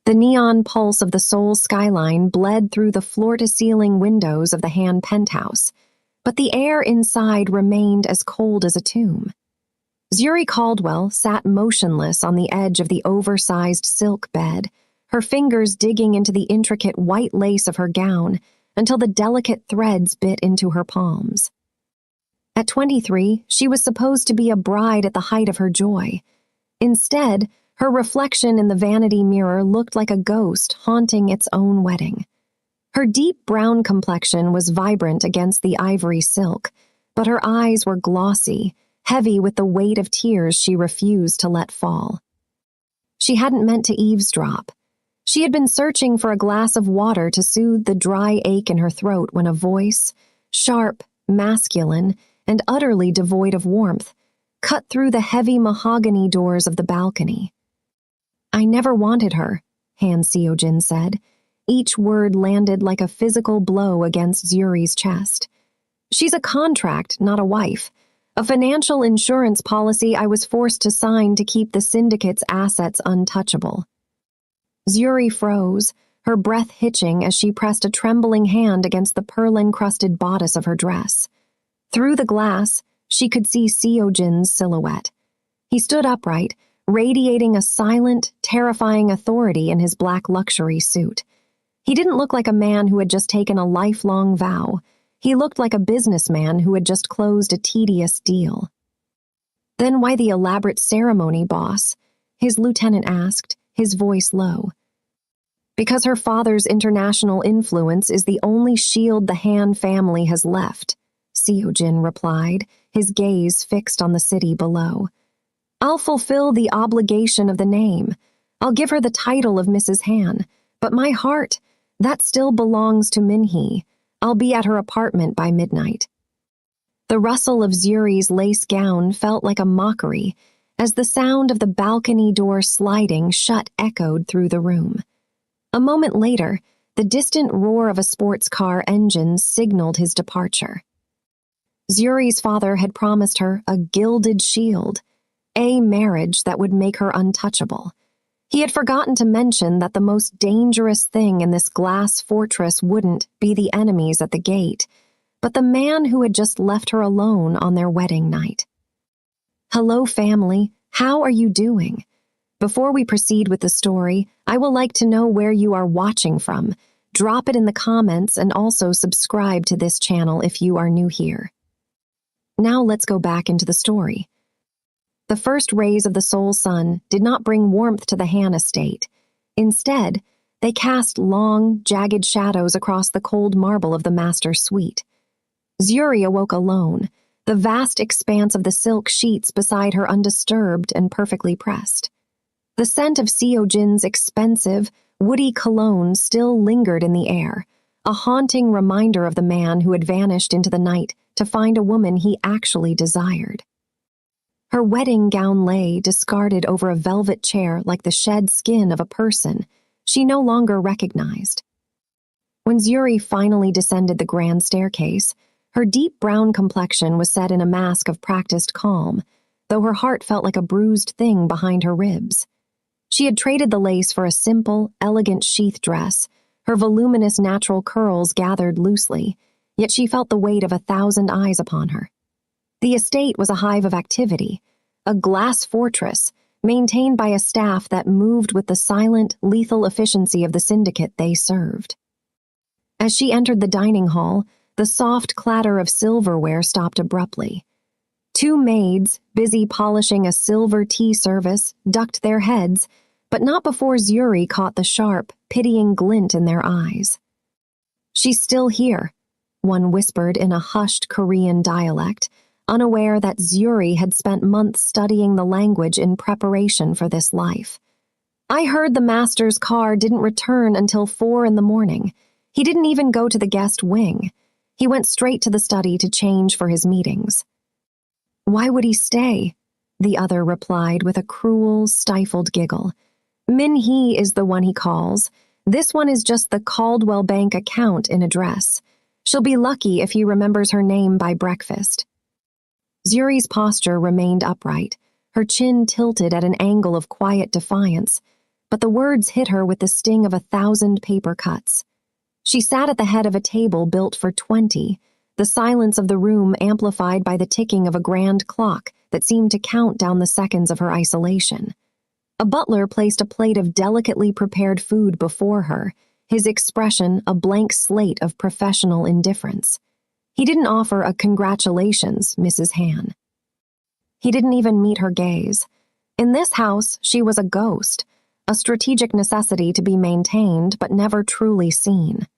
The neon pulse of the Seoul skyline bled through the floor-to-ceiling windows of the Han penthouse, but the air inside remained as cold as a tomb. Zuri Caldwell sat motionless on the edge of the oversized silk bed, her fingers digging into the intricate white lace of her gown until the delicate threads bit into her palms. At 23, she was supposed to be a bride at the height of her joy. Instead, her reflection in the vanity mirror looked like a ghost haunting its own wedding. Her deep brown complexion was vibrant against the ivory silk, but her eyes were glossy, heavy with the weight of tears she refused to let fall. She hadn't meant to eavesdrop. She had been searching for a glass of water to soothe the dry ache in her throat when a voice, sharp, masculine, and utterly devoid of warmth, cut through the heavy mahogany doors of the balcony. "I never wanted her," Han Seojin said. Each word landed like a physical blow against Zuri's chest. "She's a contract, not a wife. A financial insurance policy I was forced to sign to keep the syndicate's assets untouchable." Zuri froze, her breath hitching as she pressed a trembling hand against the pearl-encrusted bodice of her dress. Through the glass, she could see Seojin's silhouette. He stood upright, radiating a silent, terrifying authority in his black luxury suit. He didn't look like a man who had just taken a lifelong vow. He looked like a businessman who had just closed a tedious deal. "Then why the elaborate ceremony, boss?" his lieutenant asked, his voice low. "Because her father's international influence is the only shield the Han family has left," Seojin replied, his gaze fixed on the city below. "I'll fulfill the obligation of the name. I'll give her the title of Mrs. Han, but my heart, that still belongs to Minhee. I'll be at her apartment by midnight." The rustle of Zuri's lace gown felt like a mockery as the sound of the balcony door sliding shut echoed through the room. A moment later, the distant roar of a sports car engine signaled his departure. Zuri's father had promised her a gilded shield, a marriage that would make her untouchable. He had forgotten to mention that the most dangerous thing in this glass fortress wouldn't be the enemies at the gate, but the man who had just left her alone on their wedding night. "Hello, family. How are you doing? Before we proceed with the story, I would like to know where you are watching from. Drop it in the comments and also subscribe to this channel if you are new here." Now let's go back into the story. The first rays of the Seoul sun did not bring warmth to the Han estate. Instead, they cast long, jagged shadows across the cold marble of the master's suite. Zuri awoke alone, the vast expanse of the silk sheets beside her undisturbed and perfectly pressed. The scent of Seojin's expensive, woody cologne still lingered in the air, a haunting reminder of the man who had vanished into the night to find a woman he actually desired. Her wedding gown lay discarded over a velvet chair like the shed skin of a person she no longer recognized. When Zuri finally descended the grand staircase, her deep brown complexion was set in a mask of practiced calm, though her heart felt like a bruised thing behind her ribs. She had traded the lace for a simple, elegant sheath dress, her voluminous natural curls gathered loosely, yet she felt the weight of 1,000 eyes upon her. The estate was a hive of activity, a glass fortress, maintained by a staff that moved with the silent, lethal efficiency of the syndicate they served. As she entered the dining hall, the soft clatter of silverware stopped abruptly. Two maids, busy polishing a silver tea service, ducked their heads, but not before Zuri caught the sharp, pitying glint in their eyes. "She's still here," one whispered in a hushed Korean dialect, unaware that Zuri had spent months studying the language in preparation for this life. "I heard the master's car didn't return until 4 in the morning. He didn't even go to the guest wing. He went straight to the study to change for his meetings." "Why would he stay?" the other replied with a cruel, stifled giggle. "Minhee is the one he calls. This one is just the Caldwell Bank account in address. She'll be lucky if he remembers her name by breakfast." Zuri's posture remained upright, her chin tilted at an angle of quiet defiance, but the words hit her with the sting of 1,000 paper cuts. She sat at the head of a table built for 20, the silence of the room amplified by the ticking of a grand clock that seemed to count down the seconds of her isolation. A butler placed a plate of delicately prepared food before her, his expression a blank slate of professional indifference. He didn't offer a "Congratulations, Mrs. Han." He didn't even meet her gaze. In this house, she was a ghost, a strategic necessity to be maintained but never truly seen.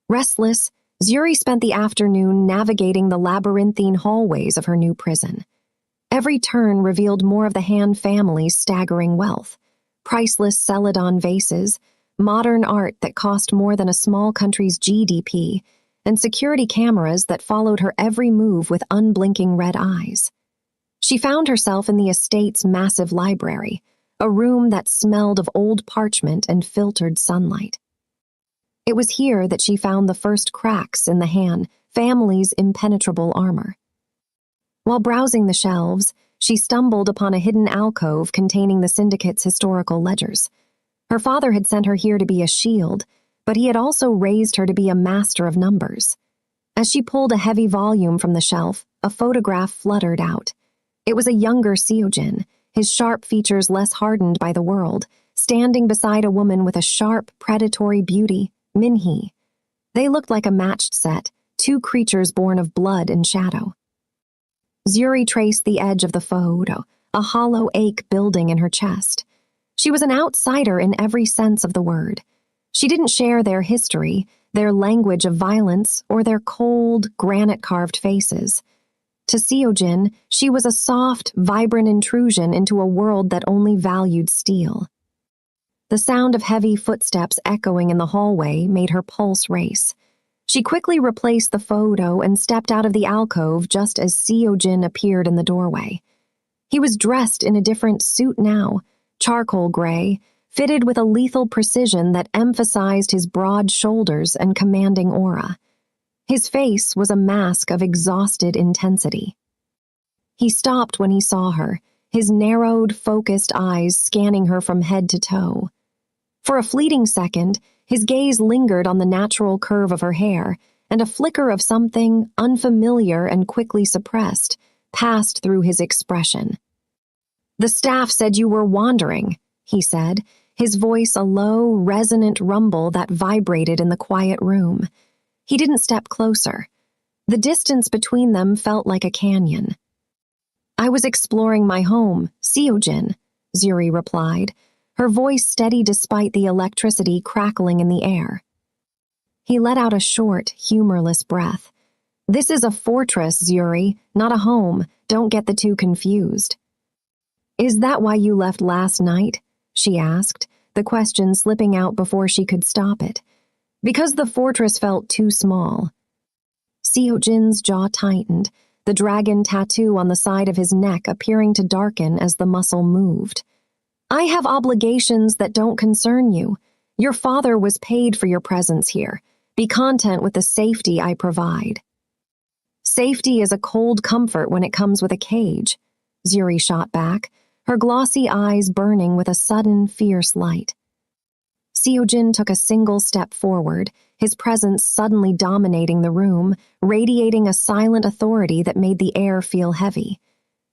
Restless, Zuri spent the afternoon navigating the labyrinthine hallways of her new prison. Every turn revealed more of the Han family's staggering wealth: priceless celadon vases, modern art that cost more than a small country's GDP, and security cameras that followed her every move with unblinking red eyes. She found herself in the estate's massive library, a room that smelled of old parchment and filtered sunlight. It was here that she found the first cracks in the Han family's impenetrable armor. While browsing the shelves, she stumbled upon a hidden alcove containing the syndicate's historical ledgers. Her father had sent her here to be a shield, but he had also raised her to be a master of numbers. As she pulled a heavy volume from the shelf, a photograph fluttered out. It was a younger Seojin, his sharp features less hardened by the world, standing beside a woman with a sharp, predatory beauty, Minhee. They looked like a matched set, two creatures born of blood and shadow. Zuri traced the edge of the photo, a hollow ache building in her chest. She was an outsider in every sense of the word. She didn't share their history, their language of violence, or their cold, granite-carved faces. To Seojin, she was a soft, vibrant intrusion into a world that only valued steel. The sound of heavy footsteps echoing in the hallway made her pulse race. She quickly replaced the photo and stepped out of the alcove just as Seojin appeared in the doorway. He was dressed in a different suit now, charcoal gray, fitted with a lethal precision that emphasized his broad shoulders and commanding aura. His face was a mask of exhausted intensity. He stopped when he saw her, his narrowed, focused eyes scanning her from head to toe. For a fleeting second, his gaze lingered on the natural curve of her hair, and a flicker of something unfamiliar and quickly suppressed passed through his expression. "The staff said you were wandering," he said, his voice a low, resonant rumble that vibrated in the quiet room. He didn't step closer. The distance between them felt like a canyon. "I was exploring my home, Seojin," Zuri replied, her voice steady despite the electricity crackling in the air. He let out a short, humorless breath. "This is a fortress, Zuri, not a home. Don't get the two confused." "Is that why you left last night?" she asked, the question slipping out before she could stop it. "Because the fortress felt too small." Seojin's jaw tightened, the dragon tattoo on the side of his neck appearing to darken as the muscle moved. "I have obligations that don't concern you. Your father was paid for your presence here. Be content with the safety I provide." "Safety is a cold comfort when it comes with a cage," Zuri shot back, her glossy eyes burning with a sudden, fierce light. Seojin took a single step forward, his presence suddenly dominating the room, radiating a silent authority that made the air feel heavy.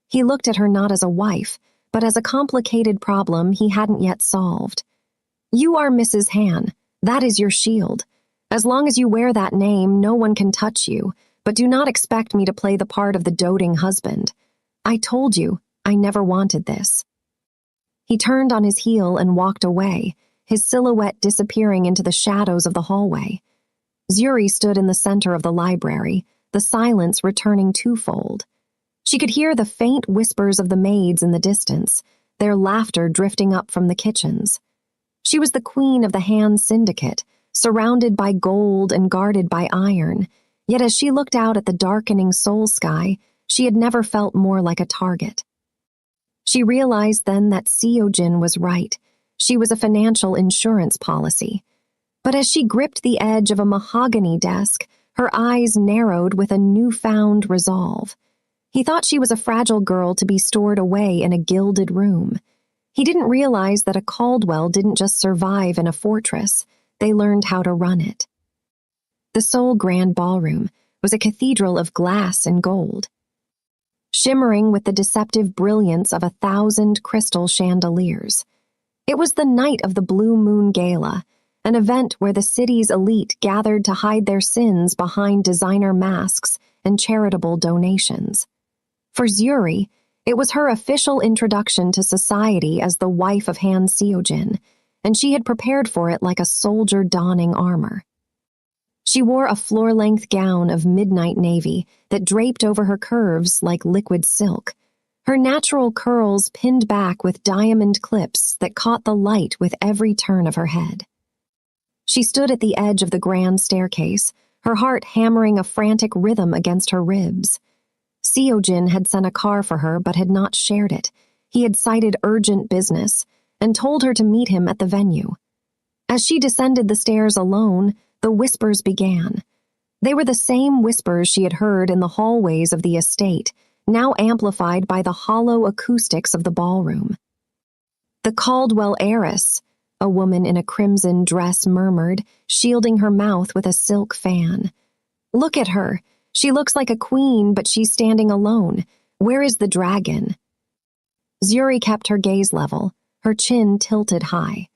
He looked at her not as a wife, but as a complicated problem he hadn't yet solved. "You are Mrs. Han. That is your shield. As long as you wear that name, no one can touch you, but do not expect me to play the part of the doting husband. I told you, I never wanted this." He turned on his heel and walked away, his silhouette disappearing into the shadows of the hallway. Zuri stood in the center of the library, the silence returning twofold. She could hear the faint whispers of the maids in the distance, their laughter drifting up from the kitchens. She was the queen of the Han syndicate, surrounded by gold and guarded by iron, yet as she looked out at the darkening soul sky, she had never felt more like a target. She realized then that Seojin was right. She was a financial insurance policy. But as she gripped the edge of a mahogany desk, her eyes narrowed with a newfound resolve. He thought she was a fragile girl to be stored away in a gilded room. He didn't realize that a Caldwell didn't just survive in a fortress, they learned how to run it. The Soul Grand Ballroom was a cathedral of glass and gold, shimmering with the deceptive brilliance of 1,000 crystal chandeliers. It was the night of the Blue Moon Gala, an event where the city's elite gathered to hide their sins behind designer masks and charitable donations. For Zuri, it was her official introduction to society as the wife of Han Seojin, and she had prepared for it like a soldier donning armor. She wore a floor-length gown of midnight navy that draped over her curves like liquid silk, her natural curls pinned back with diamond clips that caught the light with every turn of her head. She stood at the edge of the grand staircase, her heart hammering a frantic rhythm against her ribs. Seojin had sent a car for her but had not shared it. He had cited urgent business and told her to meet him at the venue. As she descended the stairs alone, the whispers began. They were the same whispers she had heard in the hallways of the estate, now amplified by the hollow acoustics of the ballroom. "The Caldwell heiress," a woman in a crimson dress murmured, shielding her mouth with a silk fan. "Look at her. She looks like a queen, but she's standing alone. Where is the dragon?" Zuri kept her gaze level, her chin tilted high.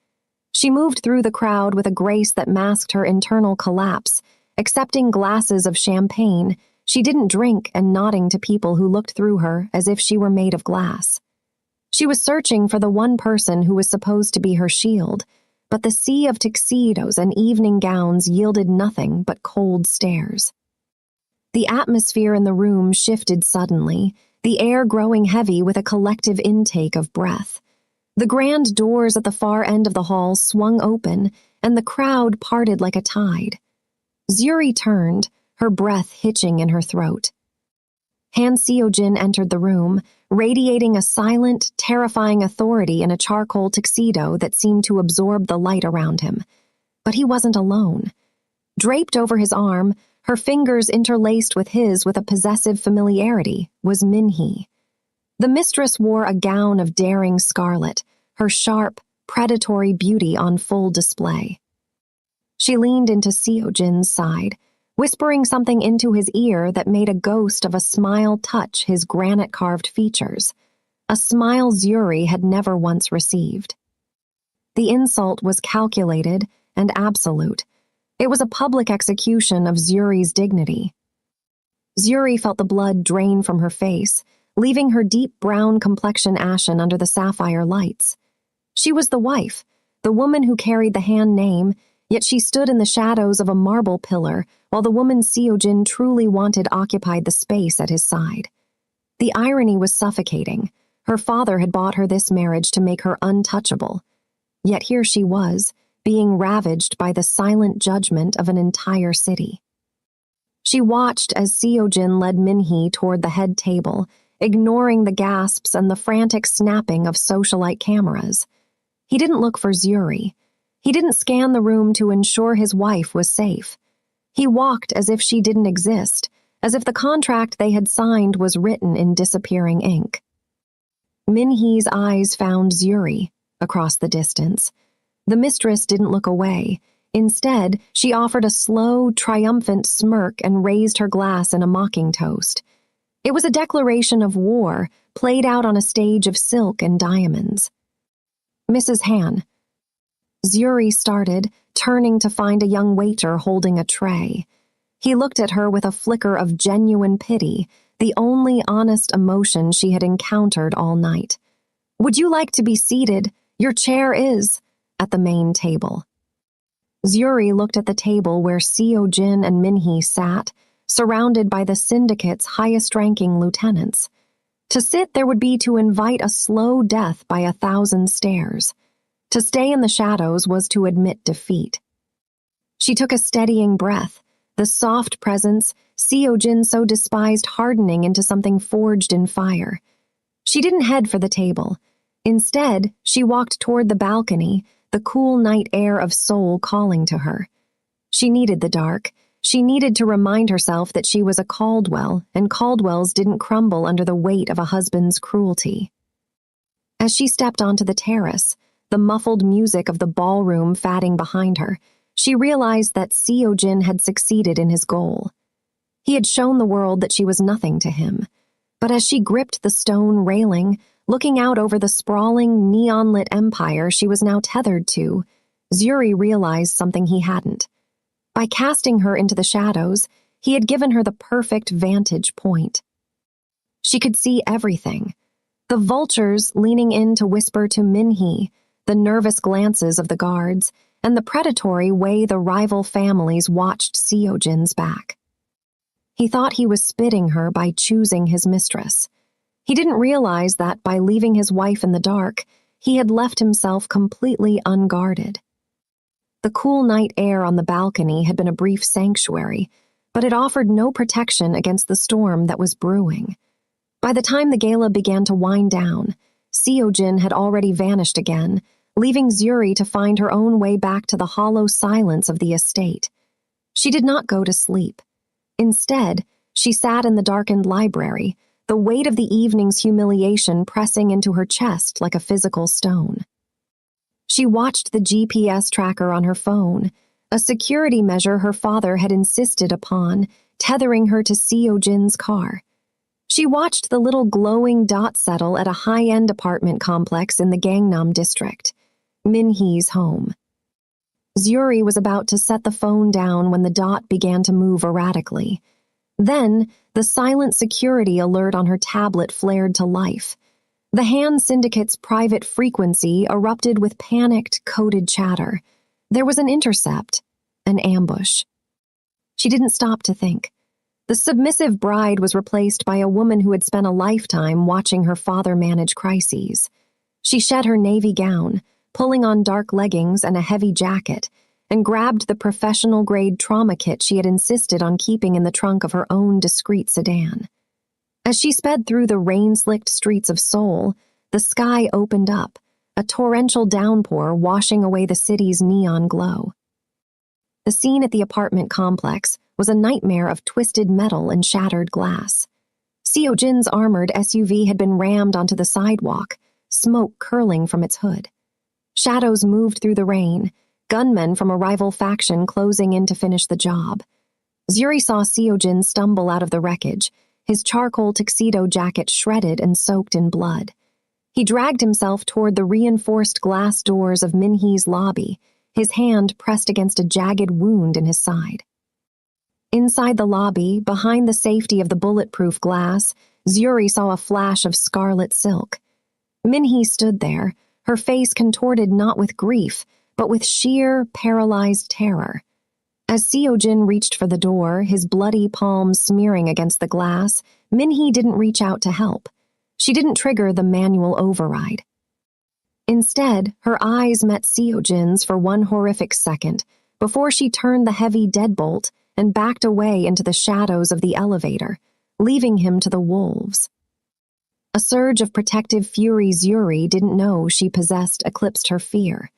She moved through the crowd with a grace that masked her internal collapse, accepting glasses of champagne she didn't drink and nodding to people who looked through her as if she were made of glass. She was searching for the one person who was supposed to be her shield, but the sea of tuxedos and evening gowns yielded nothing but cold stares. The atmosphere in the room shifted suddenly, the air growing heavy with a collective intake of breath. The grand doors at the far end of the hall swung open, and the crowd parted like a tide. Zuri turned, her breath hitching in her throat. Han Seojin entered the room, radiating a silent, terrifying authority in a charcoal tuxedo that seemed to absorb the light around him. But he wasn't alone. Draped over his arm, her fingers interlaced with his with a possessive familiarity, was Minhee. The mistress wore a gown of daring scarlet, her sharp, predatory beauty on full display. She leaned into Seojin's side, whispering something into his ear that made a ghost of a smile touch his granite-carved features, a smile Zuri had never once received. The insult was calculated and absolute. It was a public execution of Zuri's dignity. Zuri felt the blood drain from her face, leaving her deep brown complexion ashen under the sapphire lights. She was the wife, the woman who carried the Han name, yet she stood in the shadows of a marble pillar while the woman Seojin truly wanted occupied the space at his side. The irony was suffocating. Her father had bought her this marriage to make her untouchable. Yet here she was, being ravaged by the silent judgment of an entire city. She watched as Seojin led Minhee toward the head table, ignoring the gasps and the frantic snapping of socialite cameras. He didn't look for Zuri. He didn't scan the room to ensure his wife was safe. He walked as if she didn't exist, as if the contract they had signed was written in disappearing ink. Minhee's eyes found Zuri across the distance. The mistress didn't look away. Instead, she offered a slow, triumphant smirk and raised her glass in a mocking toast. It was a declaration of war, played out on a stage of silk and diamonds. "Mrs. Han." Zuri started, turning to find a young waiter holding a tray. He looked at her with a flicker of genuine pity, the only honest emotion she had encountered all night. "Would you like to be seated? Your chair is," at the main table. Zuri looked at the table where Seojin and Minhee sat, surrounded by the syndicate's highest-ranking lieutenants. To sit there would be to invite a slow death by 1,000 stares. To stay in the shadows was to admit defeat. She took a steadying breath, the soft presence Seojin so despised hardening into something forged in fire. She didn't head for the table. Instead, she walked toward the balcony, the cool night air of Seoul calling to her. She needed the dark. She needed to remind herself that she was a Caldwell, and Caldwells didn't crumble under the weight of a husband's cruelty. As she stepped onto the terrace, the muffled music of the ballroom fading behind her, she realized that Seojin had succeeded in his goal. He had shown the world that she was nothing to him. But as she gripped the stone railing, looking out over the sprawling, neon-lit empire she was now tethered to, Zuri realized something he hadn't. By casting her into the shadows, he had given her the perfect vantage point. She could see everything. The vultures leaning in to whisper to Minhee, the nervous glances of the guards, and the predatory way the rival families watched Seojin's back. He thought he was spitting her by choosing his mistress. He didn't realize that by leaving his wife in the dark, he had left himself completely unguarded. The cool night air on the balcony had been a brief sanctuary, but it offered no protection against the storm that was brewing. By the time the gala began to wind down, Seojin had already vanished again, leaving Zuri to find her own way back to the hollow silence of the estate. She did not go to sleep. Instead, she sat in the darkened library, the weight of the evening's humiliation pressing into her chest like a physical stone. She watched the GPS tracker on her phone, a security measure her father had insisted upon, tethering her to Seojin's car. She watched the little glowing dot settle at a high-end apartment complex in the Gangnam district, Minhee's home. Zuri was about to set the phone down when the dot began to move erratically. Then, the silent security alert on her tablet flared to life. The Han Syndicate's private frequency erupted with panicked, coded chatter. There was an intercept, an ambush. She didn't stop to think. The submissive bride was replaced by a woman who had spent a lifetime watching her father manage crises. She shed her navy gown, pulling on dark leggings and a heavy jacket, and grabbed the professional-grade trauma kit she had insisted on keeping in the trunk of her own discreet sedan. As she sped through the rain-slicked streets of Seoul, the sky opened up, a torrential downpour washing away the city's neon glow. The scene at the apartment complex was a nightmare of twisted metal and shattered glass. Seojin's armored SUV had been rammed onto the sidewalk, smoke curling from its hood. Shadows moved through the rain, gunmen from a rival faction closing in to finish the job. Zuri saw Seojin stumble out of the wreckage, his charcoal tuxedo jacket shredded and soaked in blood. He dragged himself toward the reinforced glass doors of Minhee's lobby, his hand pressed against a jagged wound in his side. Inside the lobby, behind the safety of the bulletproof glass, Zuri saw a flash of scarlet silk. Minhee stood there, her face contorted not with grief, but with sheer, paralyzed terror. As Seojin reached for the door, his bloody palms smearing against the glass, Minhee didn't reach out to help. She didn't trigger the manual override. Instead, her eyes met Seojin's for one horrific second before she turned the heavy deadbolt and backed away into the shadows of the elevator, leaving him to the wolves. A surge of protective fury Zuri didn't know she possessed eclipsed her fear.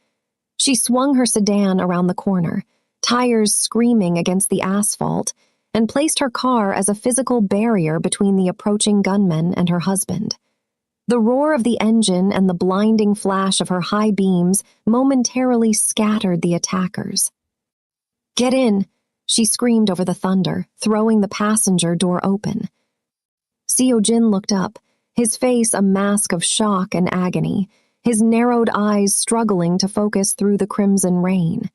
She swung her sedan around the corner, tires screaming against the asphalt, and placed her car as a physical barrier between the approaching gunmen and her husband. The roar of the engine and the blinding flash of her high beams momentarily scattered the attackers. "Get in!" she screamed over the thunder, throwing the passenger door open. Seojin looked up, his face a mask of shock and agony, his narrowed eyes struggling to focus through the crimson rain.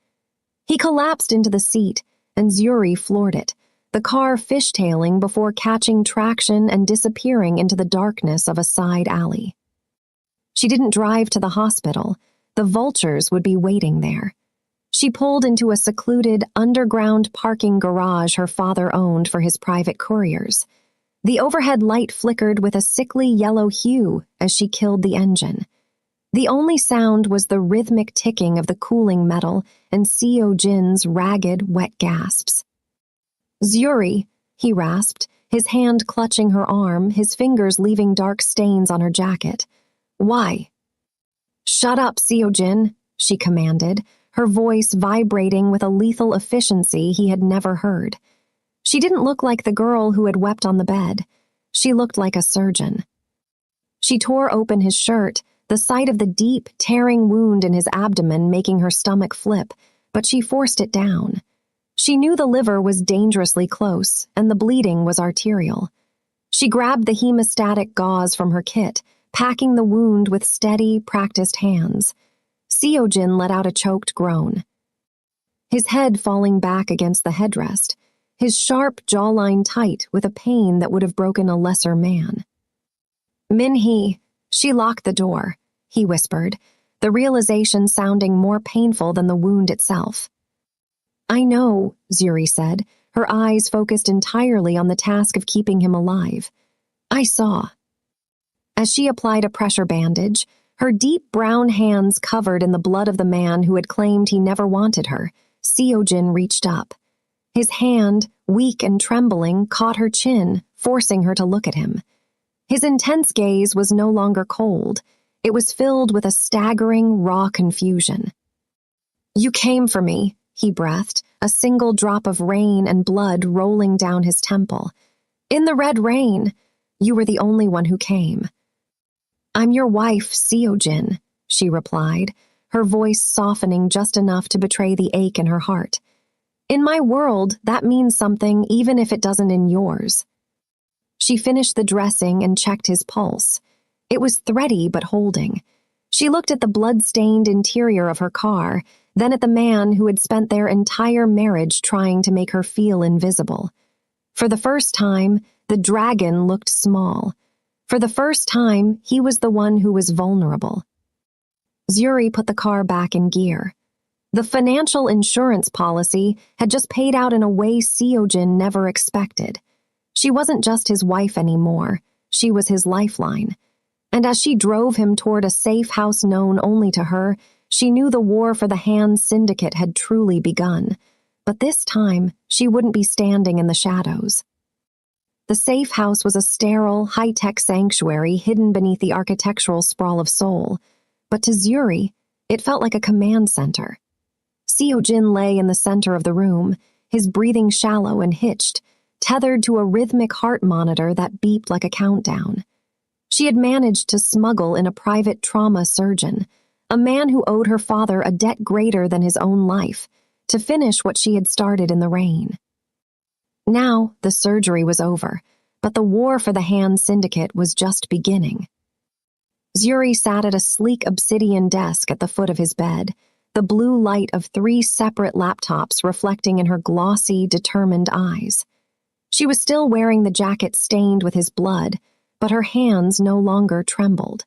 He collapsed into the seat, and Zuri floored it, the car fishtailing before catching traction and disappearing into the darkness of a side alley. She didn't drive to the hospital. The vultures would be waiting there. She pulled into a secluded, underground parking garage her father owned for his private couriers. The overhead light flickered with a sickly yellow hue as she killed the engine. The only sound was the rhythmic ticking of the cooling metal and Seojin's ragged, wet gasps. "Zuri," he rasped, his hand clutching her arm, his fingers leaving dark stains on her jacket. "Why?" "Shut up, Seojin," she commanded, her voice vibrating with a lethal efficiency he had never heard. She didn't look like the girl who had wept on the bed. She looked like a surgeon. She tore open his shirt, the sight of the deep, tearing wound in his abdomen making her stomach flip, but she forced it down. She knew the liver was dangerously close, and the bleeding was arterial. She grabbed the hemostatic gauze from her kit, packing the wound with steady, practiced hands. Seojin let out a choked groan. His head falling back against the headrest, his sharp jawline tight with a pain that would have broken a lesser man. Min-hee, she locked the door, he whispered, the realization sounding more painful than the wound itself. I know, Zuri said, her eyes focused entirely on the task of keeping him alive. I saw. As she applied a pressure bandage, her deep brown hands covered in the blood of the man who had claimed he never wanted her, Seojin reached up. His hand, weak and trembling, caught her chin, forcing her to look at him. His intense gaze was no longer cold. It was filled with a staggering, raw confusion. You came for me, he breathed, a single drop of rain and blood rolling down his temple. In the red rain, you were the only one who came. I'm your wife, Seojin, she replied, her voice softening just enough to betray the ache in her heart. In my world, that means something even if it doesn't in yours. She finished the dressing and checked his pulse. It was thready but holding. She looked at the blood-stained interior of her car, then at the man who had spent their entire marriage trying to make her feel invisible. For the first time, the dragon looked small. For the first time, he was the one who was vulnerable. Zuri put the car back in gear. The financial insurance policy had just paid out in a way Seojin never expected. She wasn't just his wife anymore. She was his lifeline. And as she drove him toward a safe house known only to her, she knew the war for the Han Syndicate had truly begun. But this time, she wouldn't be standing in the shadows. The safe house was a sterile, high-tech sanctuary hidden beneath the architectural sprawl of Seoul. But to Zuri, it felt like a command center. Seojin lay in the center of the room, his breathing shallow and hitched, tethered to a rhythmic heart monitor that beeped like a countdown. She had managed to smuggle in a private trauma surgeon, a man who owed her father a debt greater than his own life, to finish what she had started in the rain. Now, the surgery was over, but the war for the Han Syndicate was just beginning. Zuri sat at a sleek obsidian desk at the foot of his bed, the blue light of 3 separate laptops reflecting in her glossy, determined eyes. She was still wearing the jacket stained with his blood, but her hands no longer trembled.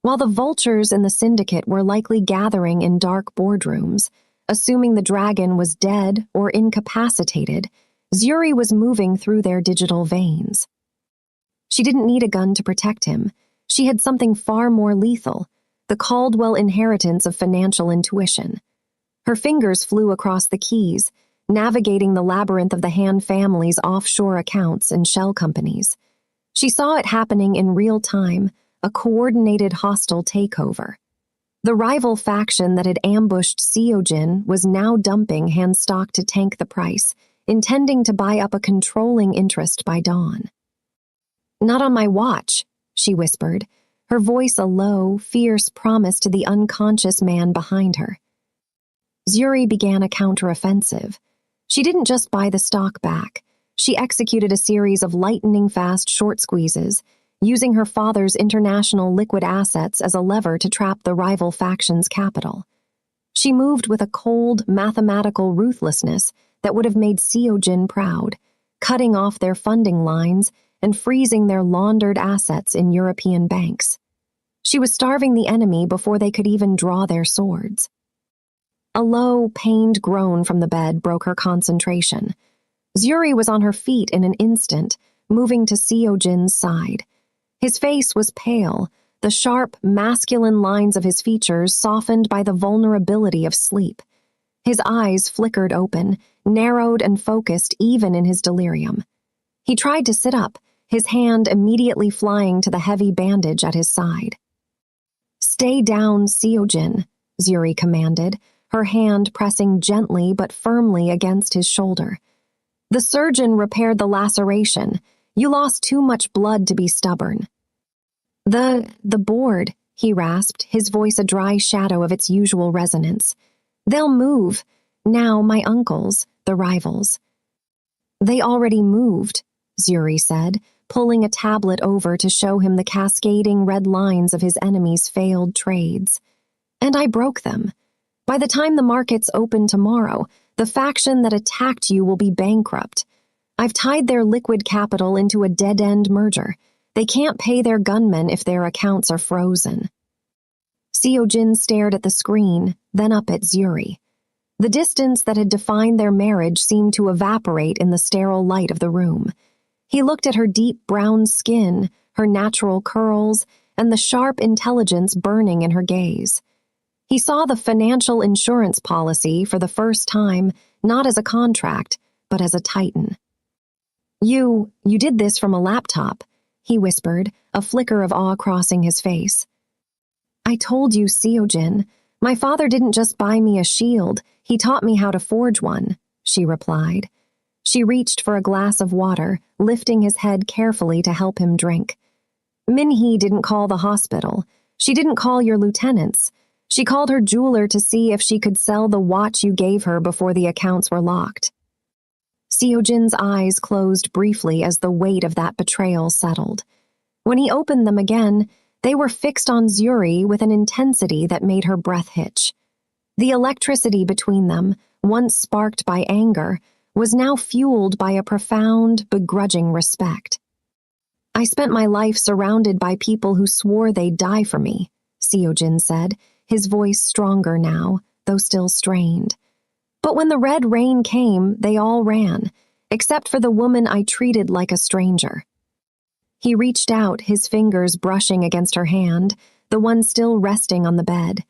While the vultures in the syndicate were likely gathering in dark boardrooms, assuming the dragon was dead or incapacitated, Zuri was moving through their digital veins. She didn't need a gun to protect him. She had something far more lethal, the Caldwell inheritance of financial intuition. Her fingers flew across the keys, navigating the labyrinth of the Han family's offshore accounts and shell companies. She saw it happening in real time, a coordinated hostile takeover. The rival faction that had ambushed Seojin was now dumping Han stock to tank the price, intending to buy up a controlling interest by dawn. Not on my watch, she whispered, her voice a low, fierce promise to the unconscious man behind her. Zuri began a counteroffensive. She didn't just buy the stock back. She executed a series of lightning-fast short squeezes, using her father's international liquid assets as a lever to trap the rival faction's capital. She moved with a cold, mathematical ruthlessness that would have made Seojin proud, cutting off their funding lines and freezing their laundered assets in European banks. She was starving the enemy before they could even draw their swords. A low, pained groan from the bed broke her concentration. Zuri was on her feet in an instant, moving to Seojin's side. His face was pale, the sharp, masculine lines of his features softened by the vulnerability of sleep. His eyes flickered open, narrowed and focused even in his delirium. He tried to sit up, his hand immediately flying to the heavy bandage at his side. Stay down, Seojin, Zuri commanded, her hand pressing gently but firmly against his shoulder. "The surgeon repaired the laceration. You lost too much blood to be stubborn." The board," he rasped, his voice a dry shadow of its usual resonance. "They'll move. Now my uncles, the rivals." "They already moved," Zuri said, pulling a tablet over to show him the cascading red lines of his enemies' failed trades. "And I broke them. By the time the markets open tomorrow, the faction that attacked you will be bankrupt. I've tied their liquid capital into a dead-end merger. They can't pay their gunmen if their accounts are frozen." Seojin stared at the screen, then up at Zuri. The distance that had defined their marriage seemed to evaporate in the sterile light of the room. He looked at her deep brown skin, her natural curls, and the sharp intelligence burning in her gaze. He saw the financial insurance policy for the first time, not as a contract, but as a titan. You did this from a laptop," he whispered, a flicker of awe crossing his face. "I told you, Seojin. My father didn't just buy me a shield, he taught me how to forge one," she replied. She reached for a glass of water, lifting his head carefully to help him drink. "Minhee didn't call the hospital. She didn't call your lieutenants. She called her jeweler to see if she could sell the watch you gave her before the accounts were locked." Seojin's eyes closed briefly as the weight of that betrayal settled. When he opened them again, they were fixed on Zuri with an intensity that made her breath hitch. The electricity between them, once sparked by anger, was now fueled by a profound, begrudging respect. "I spent my life surrounded by people who swore they'd die for me," Seojin said, his voice stronger now, though still strained. "But when the red rain came, they all ran, except for the woman I treated like a stranger." He reached out, his fingers brushing against her hand, the one still resting on the bed.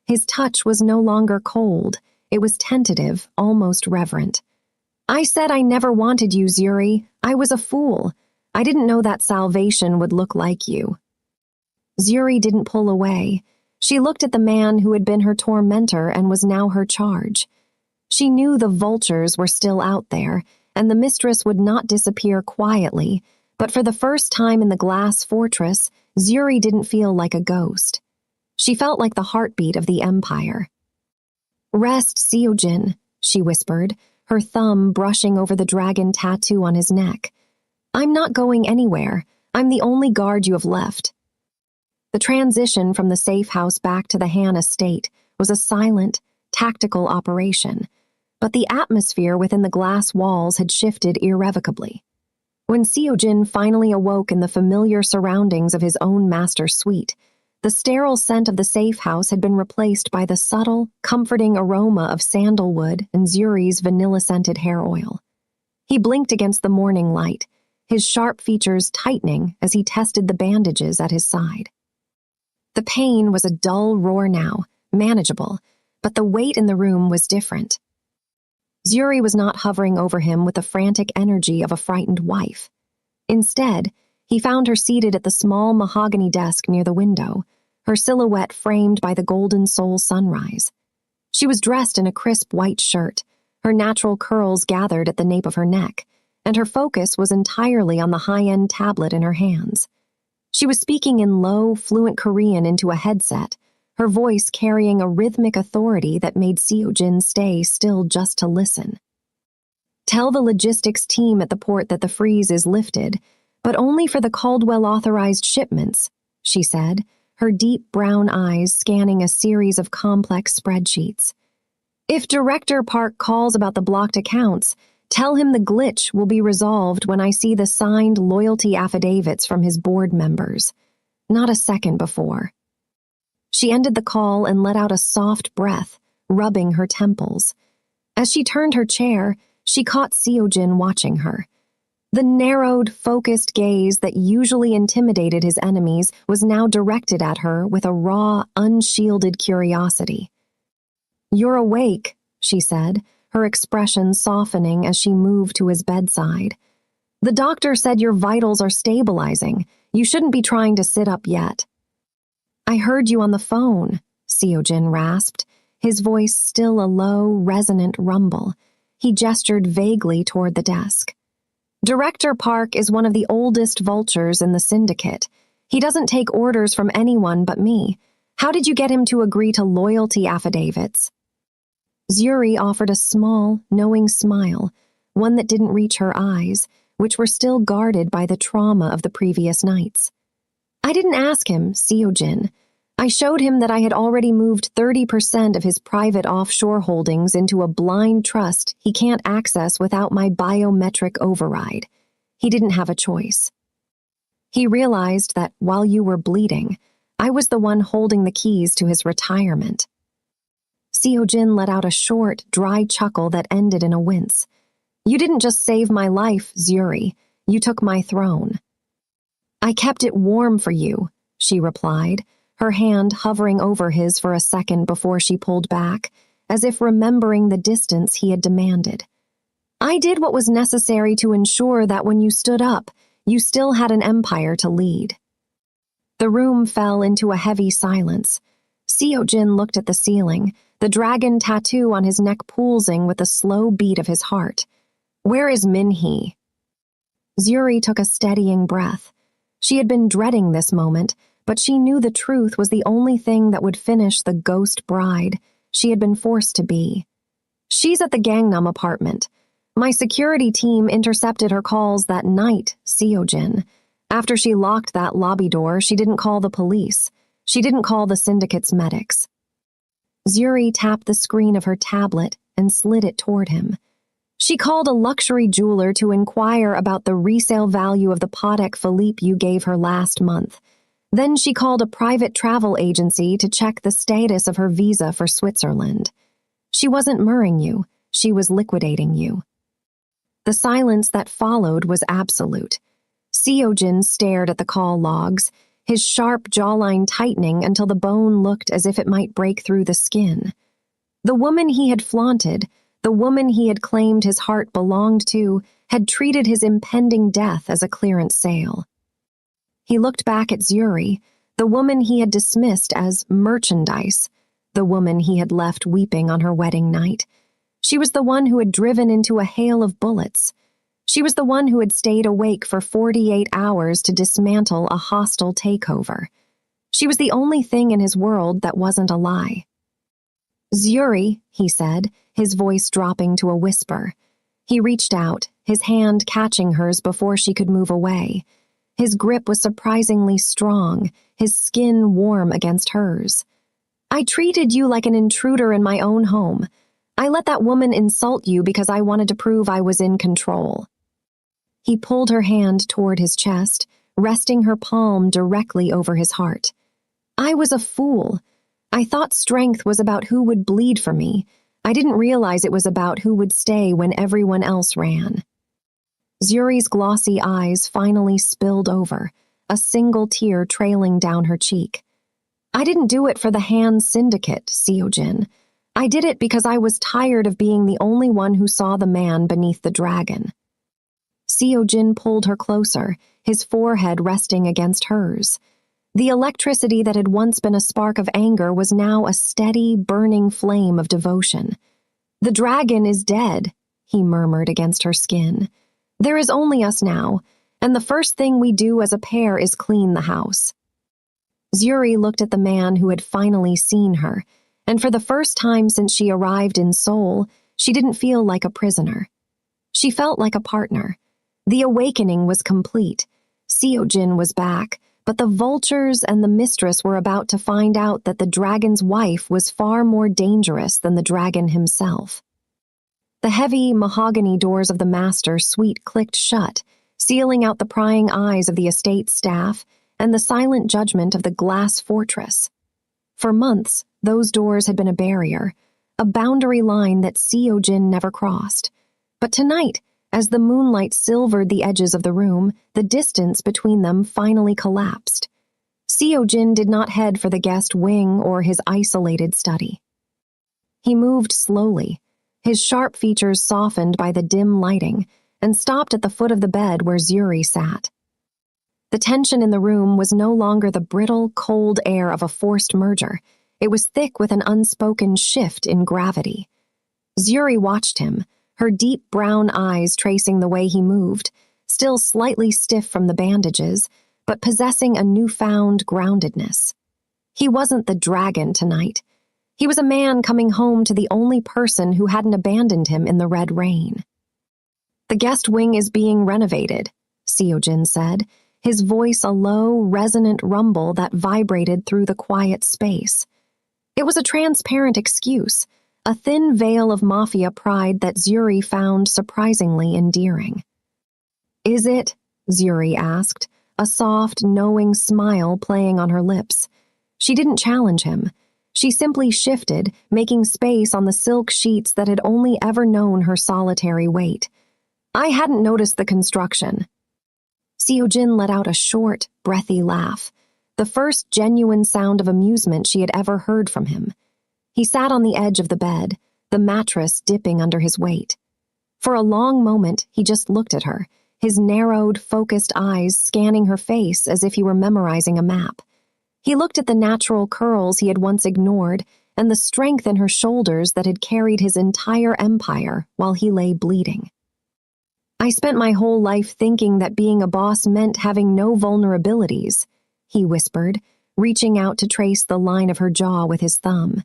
His touch was no longer cold, it was tentative, almost reverent. "I said I never wanted you, Zuri. I was a fool. I didn't know that salvation would look like you." Zuri didn't pull away. She looked at the man who had been her tormentor and was now her charge. She knew the vultures were still out there, and the mistress would not disappear quietly, but for the first time in the glass fortress, Zuri didn't feel like a ghost. She felt like the heartbeat of the empire. "Rest, Seojin," she whispered, her thumb brushing over the dragon tattoo on his neck. "I'm not going anywhere. I'm the only guard you have left." The transition from the safe house back to the Han estate was a silent, tactical operation, but the atmosphere within the glass walls had shifted irrevocably. When Seojin finally awoke in the familiar surroundings of his own master's suite, the sterile scent of the safe house had been replaced by the subtle, comforting aroma of sandalwood and Zuri's vanilla-scented hair oil. He blinked against the morning light, his sharp features tightening as he tested the bandages at his side. The pain was a dull roar now, manageable, but the weight in the room was different. Zuri was not hovering over him with the frantic energy of a frightened wife. Instead, he found her seated at the small mahogany desk near the window, her silhouette framed by the golden soul sunrise. She was dressed in a crisp white shirt, her natural curls gathered at the nape of her neck, and her focus was entirely on the high-end tablet in her hands. She was speaking in low, fluent Korean into a headset, her voice carrying a rhythmic authority that made Seojin stay still just to listen. "Tell the logistics team at the port that the freeze is lifted, but only for the Caldwell-authorized shipments," she said, her deep brown eyes scanning a series of complex spreadsheets. "If Director Park calls about the blocked accounts, tell him the glitch will be resolved when I see the signed loyalty affidavits from his board members, not a second before." She ended the call and let out a soft breath, rubbing her temples. As she turned her chair, she caught Seojin watching her. The narrowed, focused gaze that usually intimidated his enemies was now directed at her with a raw, unshielded curiosity. "You're awake," she said, her expression softening as she moved to his bedside. "The doctor said your vitals are stabilizing. You shouldn't be trying to sit up yet." "I heard you on the phone," Seojin rasped, his voice still a low, resonant rumble. He gestured vaguely toward the desk. Director Park is one of the oldest vultures in the syndicate. He doesn't take orders from anyone but me. How did you get him to agree to loyalty affidavits? Zuri offered a small, knowing smile, one that didn't reach her eyes, which were still guarded by the trauma of the previous nights. I didn't ask him, Seojin. I showed him that I had already moved 30% of his private offshore holdings into a blind trust he can't access without my biometric override. He didn't have a choice. He realized that while you were bleeding, I was the one holding the keys to his retirement. Seojin let out a short, dry chuckle that ended in a wince. You didn't just save my life, Zuri. You took my throne. I kept it warm for you, she replied, her hand hovering over his for a second before she pulled back, as if remembering the distance he had demanded. I did what was necessary to ensure that when you stood up, you still had an empire to lead. The room fell into a heavy silence. Seojin looked at the ceiling, the dragon tattoo on his neck pulsing with the slow beat of his heart. Where is Minhee? Zuri took a steadying breath. She had been dreading this moment, but she knew the truth was the only thing that would finish the ghost bride she had been forced to be. She's at the Gangnam apartment. My security team intercepted her calls that night, Seojin. After she locked that lobby door, she didn't call the police. She didn't call the syndicate's medics. Zuri tapped the screen of her tablet and slid it toward him. She called a luxury jeweler to inquire about the resale value of the Patek Philippe you gave her last month. Then she called a private travel agency to check the status of her visa for Switzerland. She wasn't murring you, she was liquidating you. The silence that followed was absolute. Seojin stared at the call logs, his sharp jawline tightening until the bone looked as if it might break through the skin. The woman he had flaunted, the woman he had claimed his heart belonged to, had treated his impending death as a clearance sale. He looked back at Zuri, the woman he had dismissed as merchandise, the woman he had left weeping on her wedding night. She was the one who had driven into a hail of bullets. She was the one who had stayed awake for 48 hours to dismantle a hostile takeover. She was the only thing in his world that wasn't a lie. Zuri, he said, his voice dropping to a whisper. He reached out, his hand catching hers before she could move away. His grip was surprisingly strong, his skin warm against hers. I treated you like an intruder in my own home. I let that woman insult you because I wanted to prove I was in control. He pulled her hand toward his chest, resting her palm directly over his heart. I was a fool. I thought strength was about who would bleed for me. I didn't realize it was about who would stay when everyone else ran. Zuri's glossy eyes finally spilled over, a single tear trailing down her cheek. I didn't do it for the Han Syndicate, Seojin. I did it because I was tired of being the only one who saw the man beneath the dragon. Seojin pulled her closer, his forehead resting against hers. The electricity that had once been a spark of anger was now a steady, burning flame of devotion. The dragon is dead, he murmured against her skin. There is only us now, and the first thing we do as a pair is clean the house. Zuri looked at the man who had finally seen her, and for the first time since she arrived in Seoul, she didn't feel like a prisoner. She felt like a partner. The awakening was complete. Seojin was back, but the vultures and the mistress were about to find out that the dragon's wife was far more dangerous than the dragon himself. The heavy mahogany doors of the master suite clicked shut, sealing out the prying eyes of the estate staff and the silent judgment of the glass fortress. For months, those doors had been a barrier, a boundary line that Seojin never crossed. But tonight, as the moonlight silvered the edges of the room, the distance between them finally collapsed. Seojin did not head for the guest wing or his isolated study. He moved slowly, his sharp features softened by the dim lighting, and stopped at the foot of the bed where Zuri sat. The tension in the room was no longer the brittle, cold air of a forced merger. It was thick with an unspoken shift in gravity. Zuri watched him, her deep brown eyes tracing the way he moved, still slightly stiff from the bandages, but possessing a newfound groundedness. He wasn't the dragon tonight. He was a man coming home to the only person who hadn't abandoned him in the red rain. "The guest wing is being renovated," Seojin said, his voice a low, resonant rumble that vibrated through the quiet space. It was a transparent excuse, a thin veil of Mafia pride that Zuri found surprisingly endearing. "Is it?" Zuri asked, a soft, knowing smile playing on her lips. She didn't challenge him. She simply shifted, making space on the silk sheets that had only ever known her solitary weight. "I hadn't noticed the construction." Seojin let out a short, breathy laugh, the first genuine sound of amusement she had ever heard from him. He sat on the edge of the bed, the mattress dipping under his weight. For a long moment, he just looked at her, his narrowed, focused eyes scanning her face as if he were memorizing a map. He looked at the natural curls he had once ignored and the strength in her shoulders that had carried his entire empire while he lay bleeding. "I spent my whole life thinking that being a boss meant having no vulnerabilities," he whispered, reaching out to trace the line of her jaw with his thumb.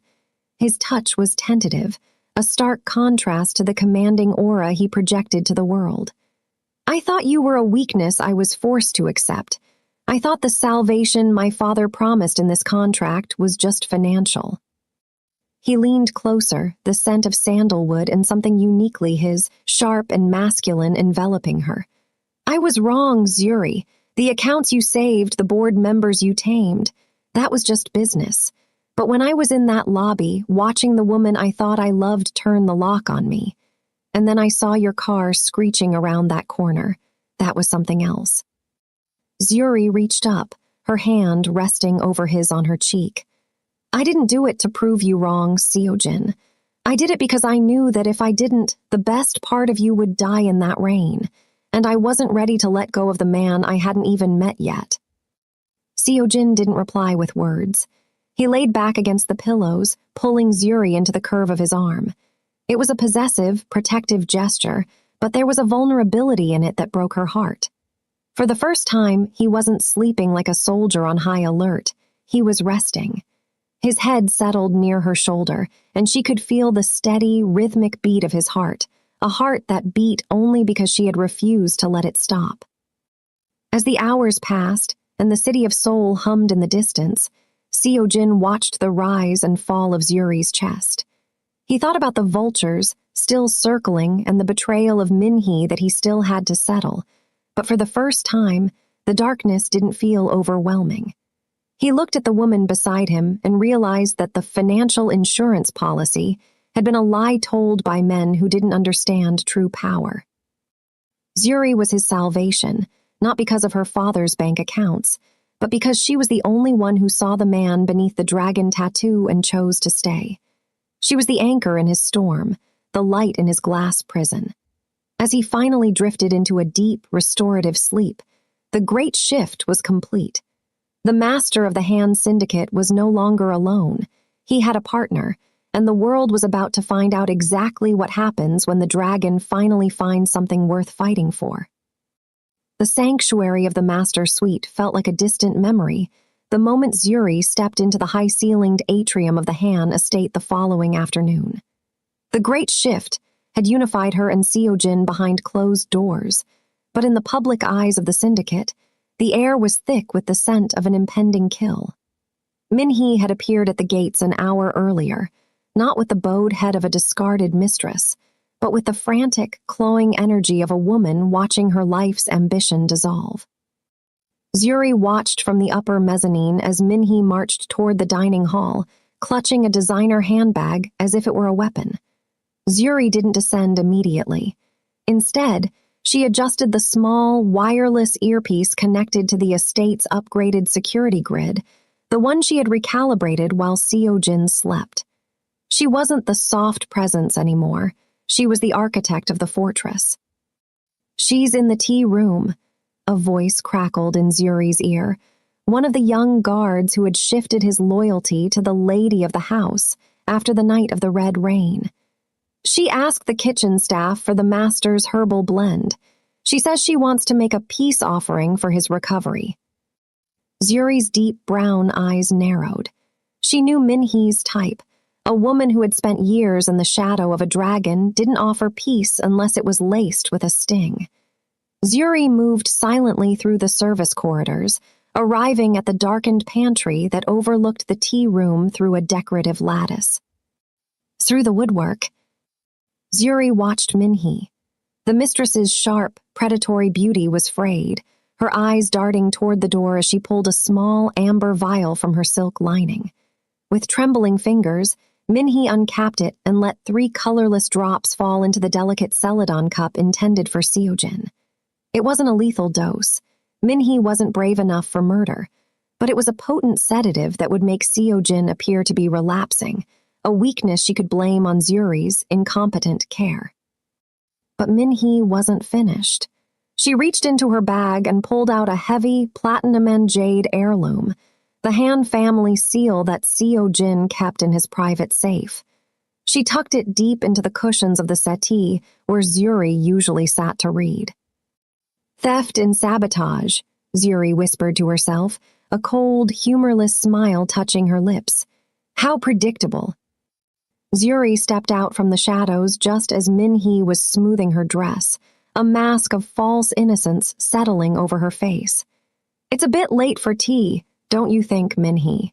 His touch was tentative, a stark contrast to the commanding aura he projected to the world. "I thought you were a weakness I was forced to accept. I thought the salvation my father promised in this contract was just financial." He leaned closer, the scent of sandalwood and something uniquely his, sharp and masculine, enveloping her. "I was wrong, Zuri. The accounts you saved, the board members you tamed, that was just business. But when I was in that lobby, watching the woman I thought I loved turn the lock on me, and then I saw your car screeching around that corner, that was something else." Zuri reached up, her hand resting over his on her cheek. "I didn't do it to prove you wrong, Seojin. I did it because I knew that if I didn't, the best part of you would die in that rain, and I wasn't ready to let go of the man I hadn't even met yet." Seojin didn't reply with words. He laid back against the pillows, pulling Zuri into the curve of his arm. It was a possessive, protective gesture, but there was a vulnerability in it that broke her heart. For the first time, he wasn't sleeping like a soldier on high alert. He was resting. His head settled near her shoulder, and she could feel the steady, rhythmic beat of his heart, a heart that beat only because she had refused to let it stop. As the hours passed, and the city of Seoul hummed in the distance, Seojin watched the rise and fall of Zuri's chest. He thought about the vultures still circling and the betrayal of Minhee that he still had to settle, but for the first time, the darkness didn't feel overwhelming. He looked at the woman beside him and realized that the financial insurance policy had been a lie told by men who didn't understand true power. Zuri was his salvation, not because of her father's bank accounts, but because she was the only one who saw the man beneath the dragon tattoo and chose to stay. She was the anchor in his storm, the light in his glass prison. As he finally drifted into a deep, restorative sleep, the great shift was complete. The master of the Han Syndicate was no longer alone. He had a partner, and the world was about to find out exactly what happens when the dragon finally finds something worth fighting for. The sanctuary of the master suite felt like a distant memory the moment Zuri stepped into the high-ceilinged atrium of the Han estate the following afternoon. The great shift had unified her and Seojin behind closed doors, but in the public eyes of the syndicate, the air was thick with the scent of an impending kill. Minhee had appeared at the gates an hour earlier, not with the bowed head of a discarded mistress, but with the frantic, clawing energy of a woman watching her life's ambition dissolve. Zuri watched from the upper mezzanine as Minhee marched toward the dining hall, clutching a designer handbag as if it were a weapon. Zuri didn't descend immediately. Instead, she adjusted the small, wireless earpiece connected to the estate's upgraded security grid, the one she had recalibrated while Seojin slept. She wasn't the soft presence anymore. She was the architect of the fortress. "She's in the tea room," a voice crackled in Zuri's ear, one of the young guards who had shifted his loyalty to the lady of the house after the night of the red rain. She asked the kitchen staff for the master's herbal blend. She says she wants to make a peace offering for his recovery. Zuri's deep brown eyes narrowed. She knew Minhee's type. A woman who had spent years in the shadow of a dragon didn't offer peace unless it was laced with a sting. Zuri moved silently through the service corridors, arriving at the darkened pantry that overlooked the tea room through a decorative lattice. Through the woodwork, Zuri watched Minhee. The mistress's sharp, predatory beauty was frayed, her eyes darting toward the door as she pulled a small amber vial from her silk lining. With trembling fingers, Minhee uncapped it and let 3 colorless drops fall into the delicate celadon cup intended for Seojin. It wasn't a lethal dose. Minhee wasn't brave enough for murder, but it was a potent sedative that would make Seojin appear to be relapsing, a weakness she could blame on Zuri's incompetent care. But Minhee wasn't finished. She reached into her bag and pulled out a heavy platinum and jade heirloom, the Han family seal that Seojin kept in his private safe. She tucked it deep into the cushions of the settee where Zuri usually sat to read. Theft and sabotage, Zuri whispered to herself, a cold, humorless smile touching her lips. How predictable. Zuri stepped out from the shadows just as Minhee was smoothing her dress, a mask of false innocence settling over her face. It's a bit late for tea, don't you think, Minhee?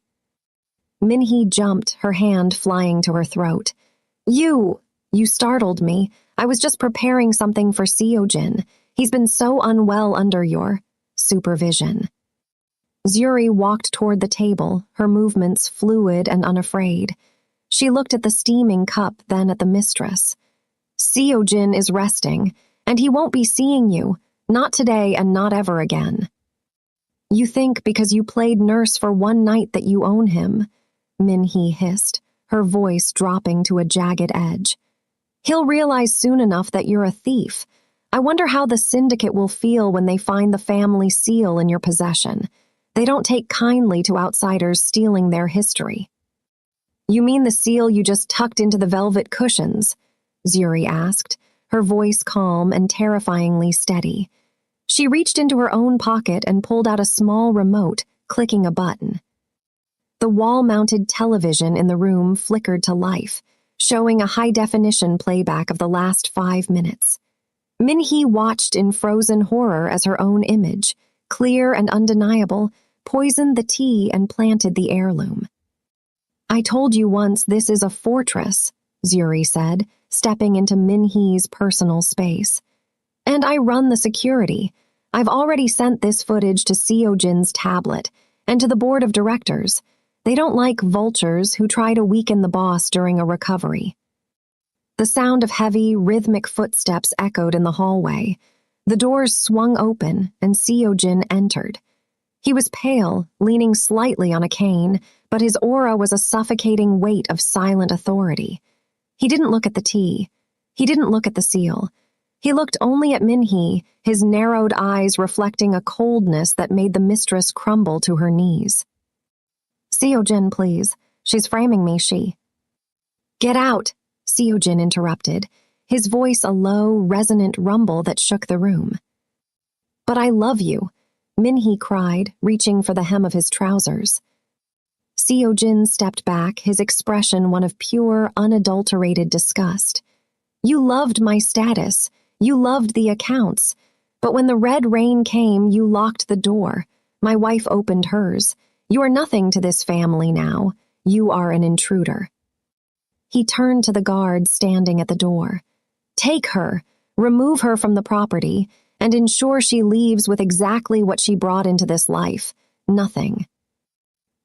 Minhee jumped, her hand flying to her throat. You startled me. I was just preparing something for Seojin. He's been so unwell under your supervision. Zuri walked toward the table, her movements fluid and unafraid. She looked at the steaming cup, then at the mistress. Seojin is resting, and he won't be seeing you, not today and not ever again. You think because you played nurse for one night that you own him, Minhee hissed, her voice dropping to a jagged edge. He'll realize soon enough that you're a thief. I wonder how the syndicate will feel when they find the family seal in your possession. They don't take kindly to outsiders stealing their history. You mean the seal you just tucked into the velvet cushions? Zuri asked, her voice calm and terrifyingly steady. She reached into her own pocket and pulled out a small remote, clicking a button. The wall-mounted television in the room flickered to life, showing a high-definition playback of the last 5 minutes. Minhee watched in frozen horror as her own image, clear and undeniable, poisoned the tea and planted the heirloom. I told you once this is a fortress, Zuri said, stepping into Minhee's personal space. And I run the security. I've already sent this footage to Seojin's tablet and to the board of directors. They don't like vultures who try to weaken the boss during a recovery. The sound of heavy, rhythmic footsteps echoed in the hallway. The doors swung open, and Seojin entered. He was pale, leaning slightly on a cane, but his aura was a suffocating weight of silent authority. He didn't look at the tea. He didn't look at the seal. He looked only at Minhee, his narrowed eyes reflecting a coldness that made the mistress crumble to her knees. Seojin, please. She's framing me, she. Get out, Seojin interrupted, his voice a low, resonant rumble that shook the room. But I love you, Minhee cried, reaching for the hem of his trousers. Seojin stepped back, his expression one of pure, unadulterated disgust. You loved my status. You loved the accounts. But when the red rain came, you locked the door. My wife opened hers. You are nothing to this family now. You are an intruder. He turned to the guard standing at the door. Take her, remove her from the property, and ensure she leaves with exactly what she brought into this life, nothing.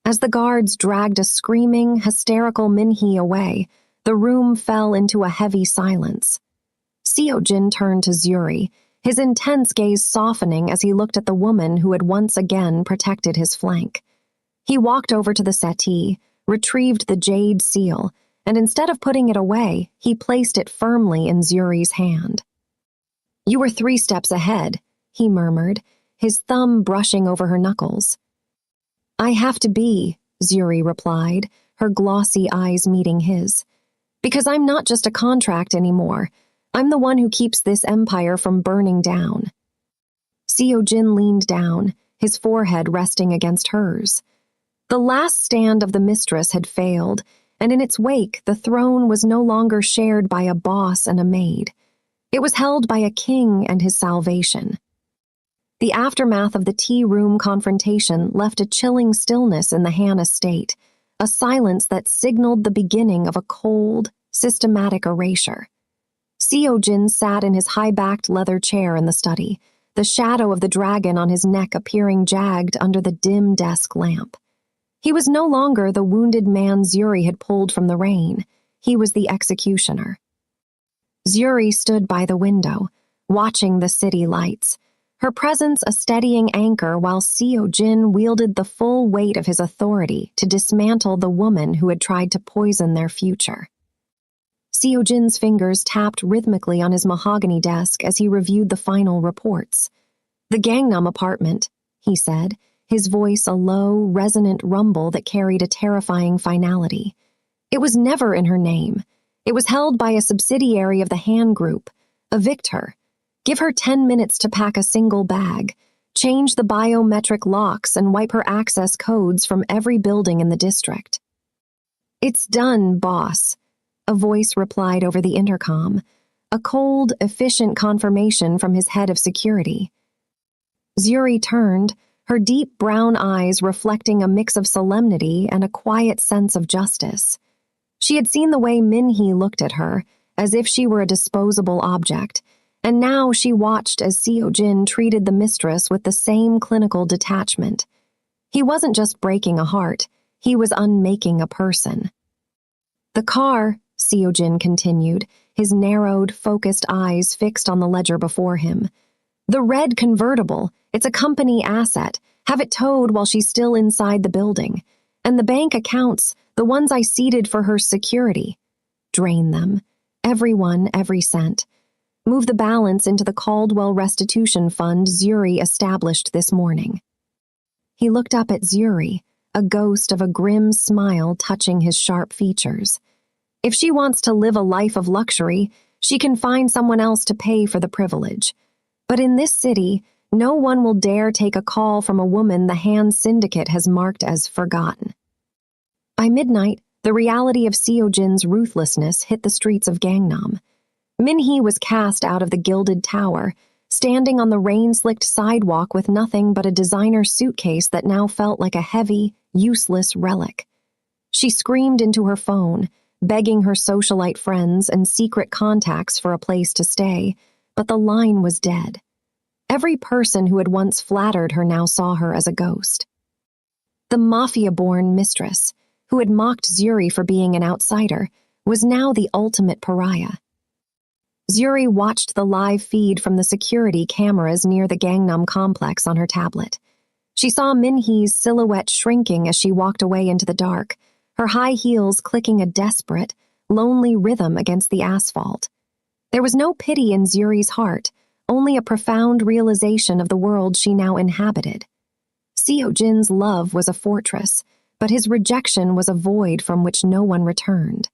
As the guards dragged a screaming, hysterical Minhee away, the room fell into a heavy silence. Seojin turned to Zuri, his intense gaze softening as he looked at the woman who had once again protected his flank. He walked over to the settee, retrieved the jade seal, and instead of putting it away, he placed it firmly in Zuri's hand. You were 3 steps ahead, he murmured, his thumb brushing over her knuckles. I have to be, Zuri replied, her glossy eyes meeting his. Because I'm not just a contract anymore. I'm the one who keeps this empire from burning down. Seo-jin leaned down, his forehead resting against hers. The last stand of the mistress had failed, and in its wake the throne was no longer shared by a boss and a maid. It was held by a king and his salvation. The aftermath of the tea-room confrontation left a chilling stillness in the Han estate, a silence that signaled the beginning of a cold, systematic erasure. Seo-jin sat in his high-backed leather chair in the study, the shadow of the dragon on his neck appearing jagged under the dim desk lamp. He was no longer the wounded man Zuri had pulled from the rain. He was the executioner. Zuri stood by the window, watching the city lights, her presence a steadying anchor while Seo-jin wielded the full weight of his authority to dismantle the woman who had tried to poison their future. Seo-jin's fingers tapped rhythmically on his mahogany desk as he reviewed the final reports. The Gangnam apartment, he said, his voice a low, resonant rumble that carried a terrifying finality. It was never in her name. It was held by a subsidiary of the Han Group. Evict her. Give her 10 minutes to pack a single bag, change the biometric locks and wipe her access codes from every building in the district. It's done, boss, a voice replied over the intercom, a cold, efficient confirmation from his head of security. Zuri turned, her deep brown eyes reflecting a mix of solemnity and a quiet sense of justice. She had seen the way Min-hee looked at her, as if she were a disposable object, and now she watched as Seo-jin treated the mistress with the same clinical detachment. He wasn't just breaking a heart, he was unmaking a person. The car, Seo-jin continued, his narrowed, focused eyes fixed on the ledger before him. The red convertible, it's a company asset. Have it towed while she's still inside the building. And the bank accounts, the ones I seeded for her security. Drain them. Everyone, every cent. Move the balance into the Caldwell Restitution Fund Zuri established this morning. He looked up at Zuri, a ghost of a grim smile touching his sharp features. If she wants to live a life of luxury, she can find someone else to pay for the privilege. But in this city, no one will dare take a call from a woman the Han Syndicate has marked as forgotten. By midnight, the reality of Seo-jin's ruthlessness hit the streets of Gangnam. Min-hee was cast out of the gilded tower, standing on the rain-slicked sidewalk with nothing but a designer suitcase that now felt like a heavy, useless relic. She screamed into her phone, begging her socialite friends and secret contacts for a place to stay, but the line was dead. Every person who had once flattered her now saw her as a ghost. The Mafia-born mistress, who had mocked Zuri for being an outsider, was now the ultimate pariah. Zuri watched the live feed from the security cameras near the Gangnam complex on her tablet. She saw Min-hee's silhouette shrinking as she walked away into the dark, her high heels clicking a desperate, lonely rhythm against the asphalt. There was no pity in Zuri's heart, only a profound realization of the world she now inhabited. Seo-jin's love was a fortress, but his rejection was a void from which no one returned.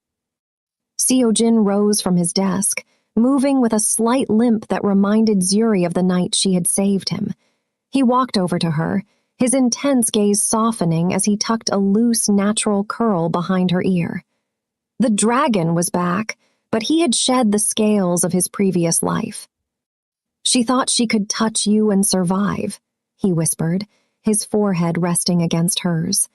Seo-jin rose from his desk, moving with a slight limp that reminded Zuri of the night she had saved him. He walked over to her, his intense gaze softening as he tucked a loose, natural curl behind her ear. The dragon was back, but he had shed the scales of his previous life. She thought she could touch you and survive, he whispered, his forehead resting against hers.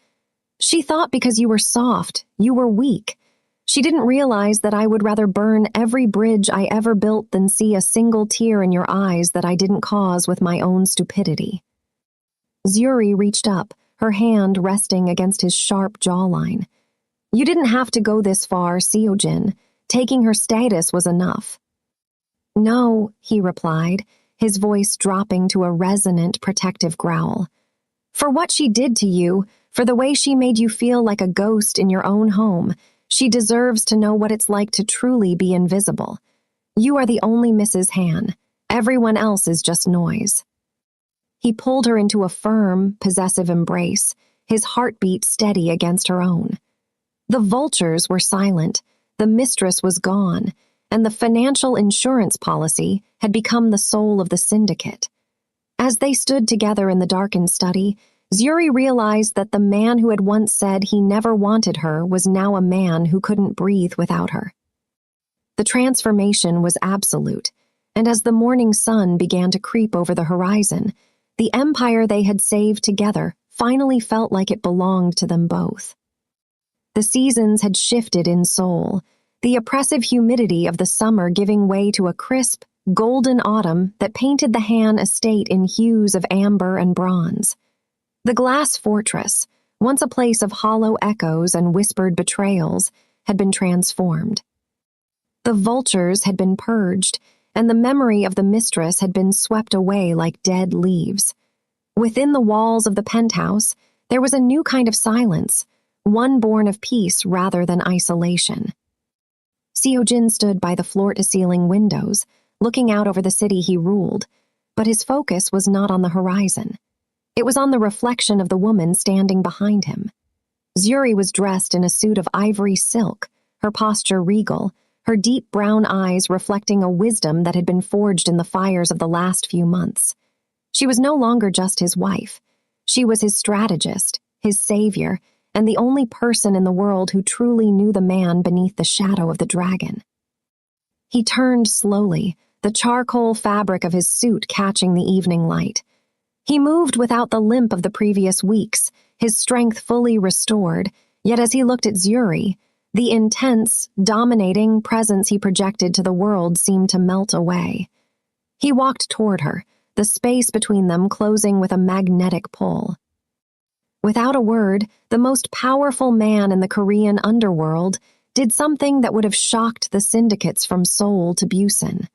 She thought because you were soft, you were weak. She didn't realize that I would rather burn every bridge I ever built than see a single tear in your eyes that I didn't cause with my own stupidity. Zuri reached up, her hand resting against his sharp jawline. You didn't have to go this far, Seo-jin. Taking her status was enough. No, he replied, his voice dropping to a resonant, protective growl. For what she did to you, for the way she made you feel like a ghost in your own home, she deserves to know what it's like to truly be invisible. You are the only Mrs. Han. Everyone else is just noise. He pulled her into a firm, possessive embrace, his heartbeat steady against her own. The vultures were silent, the mistress was gone, and the financial insurance policy had become the soul of the syndicate. As they stood together in the darkened study, Zuri realized that the man who had once said he never wanted her was now a man who couldn't breathe without her. The transformation was absolute, and as the morning sun began to creep over the horizon, the empire they had saved together finally felt like it belonged to them both. The seasons had shifted in Seoul, the oppressive humidity of the summer giving way to a crisp, golden autumn that painted the Han estate in hues of amber and bronze. The glass fortress, once a place of hollow echoes and whispered betrayals, had been transformed. The vultures had been purged, and the memory of the mistress had been swept away like dead leaves. Within the walls of the penthouse, there was a new kind of silence, one born of peace rather than isolation. Seo-jin stood by the floor-to-ceiling windows, looking out over the city he ruled, but his focus was not on the horizon. It was on the reflection of the woman standing behind him. Zuri was dressed in a suit of ivory silk, her posture regal, her deep brown eyes reflecting a wisdom that had been forged in the fires of the last few months. She was no longer just his wife. She was his strategist, his savior, and the only person in the world who truly knew the man beneath the shadow of the dragon. He turned slowly, the charcoal fabric of his suit catching the evening light. He moved without the limp of the previous weeks, his strength fully restored, yet as he looked at Zuri, the intense, dominating presence he projected to the world seemed to melt away. He walked toward her, the space between them closing with a magnetic pull. Without a word, the most powerful man in the Korean underworld did something that would have shocked the syndicates from Seoul to Busan.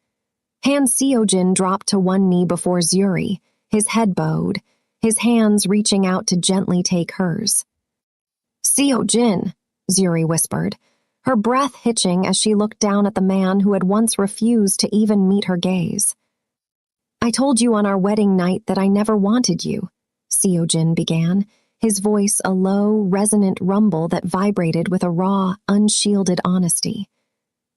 Han Seo-jin dropped to one knee before Zuri, his head bowed, his hands reaching out to gently take hers. "Seo-jin," Zuri whispered, her breath hitching as she looked down at the man who had once refused to even meet her gaze. "I told you on our wedding night that I never wanted you," Seo-jin began, his voice a low, resonant rumble that vibrated with a raw, unshielded honesty.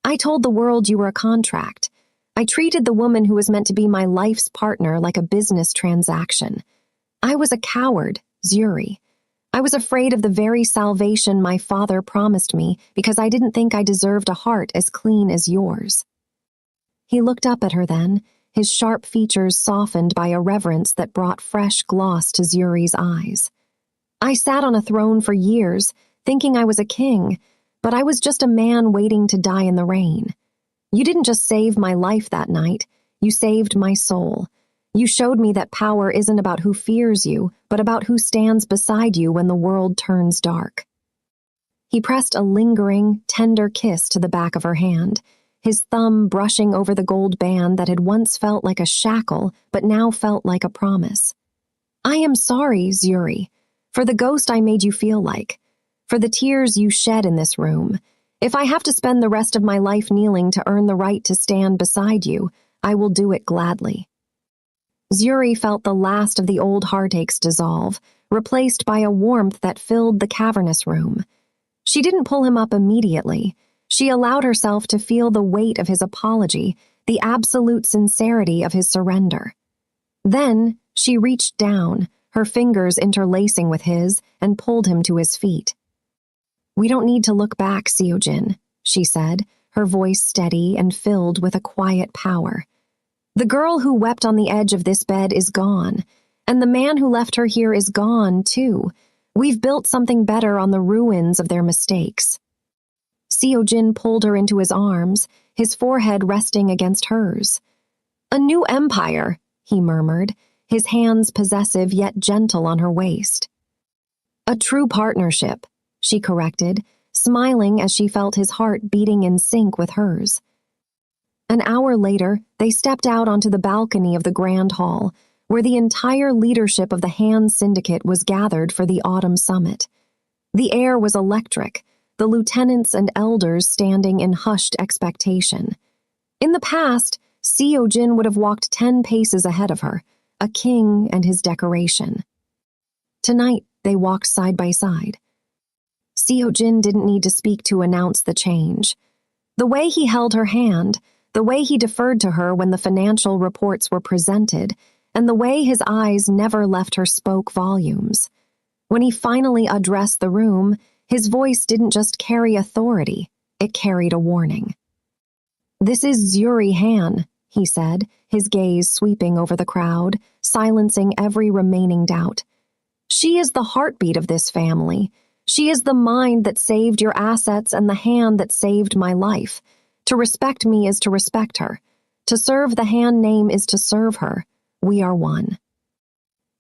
"I told the world you were a contract. I treated the woman who was meant to be my life's partner like a business transaction. I was a coward, Zuri. I was afraid of the very salvation my father promised me because I didn't think I deserved a heart as clean as yours." He looked up at her then, his sharp features softened by a reverence that brought fresh gloss to Zuri's eyes. "I sat on a throne for years, thinking I was a king, but I was just a man waiting to die in the rain. You didn't just save my life that night, you saved my soul. You showed me that power isn't about who fears you, but about who stands beside you when the world turns dark." He pressed a lingering, tender kiss to the back of her hand, his thumb brushing over the gold band that had once felt like a shackle, but now felt like a promise. "I am sorry, Zuri, for the ghost I made you feel like, for the tears you shed in this room. If I have to spend the rest of my life kneeling to earn the right to stand beside you, I will do it gladly." Zuri felt the last of the old heartaches dissolve, replaced by a warmth that filled the cavernous room. She didn't pull him up immediately. She allowed herself to feel the weight of his apology, the absolute sincerity of his surrender. Then she reached down, her fingers interlacing with his, and pulled him to his feet. "We don't need to look back, Seo-jin," she said, her voice steady and filled with a quiet power. "The girl who wept on the edge of this bed is gone, and the man who left her here is gone, too. We've built something better on the ruins of their mistakes." Seo-jin pulled her into his arms, his forehead resting against hers. "A new empire," he murmured, his hands possessive yet gentle on her waist. "A true partnership," she corrected, smiling as she felt his heart beating in sync with hers. An hour later, they stepped out onto the balcony of the Grand Hall, where the entire leadership of the Han Syndicate was gathered for the autumn summit. The air was electric, the lieutenants and elders standing in hushed expectation. In the past, Seo-jin would have walked 10 paces ahead of her, a king and his decoration. Tonight, They walked side by side. Seo-jin didn't need to speak to announce the change. The way he held her hand, the way he deferred to her when the financial reports were presented, and the way his eyes never left her spoke volumes. When he finally addressed the room, his voice didn't just carry authority, it carried a warning. "This is Zuri Han," he said, his gaze sweeping over the crowd, silencing every remaining doubt. "She is the heartbeat of this family. She is the mind that saved your assets and the hand that saved my life. To respect me is to respect her. To serve the Han name is to serve her. We are one."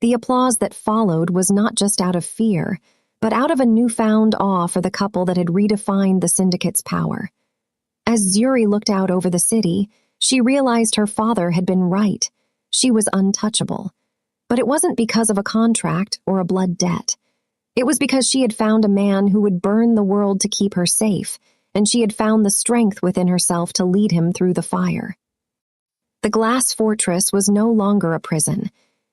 The applause that followed was not just out of fear, but out of a newfound awe for the couple that had redefined the syndicate's power. As Zuri looked out over the city, she realized her father had been right. She was untouchable. But it wasn't because of a contract or a blood debt. It was because she had found a man who would burn the world to keep her safe, and she had found the strength within herself to lead him through the fire. The glass fortress was no longer a prison.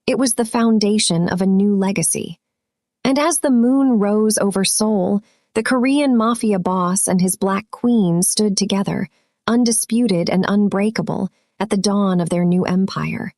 It was the foundation of a new legacy. And as the moon rose over Seoul, the Korean Mafia boss and his Black Queen stood together, undisputed and unbreakable, at the dawn of their new empire.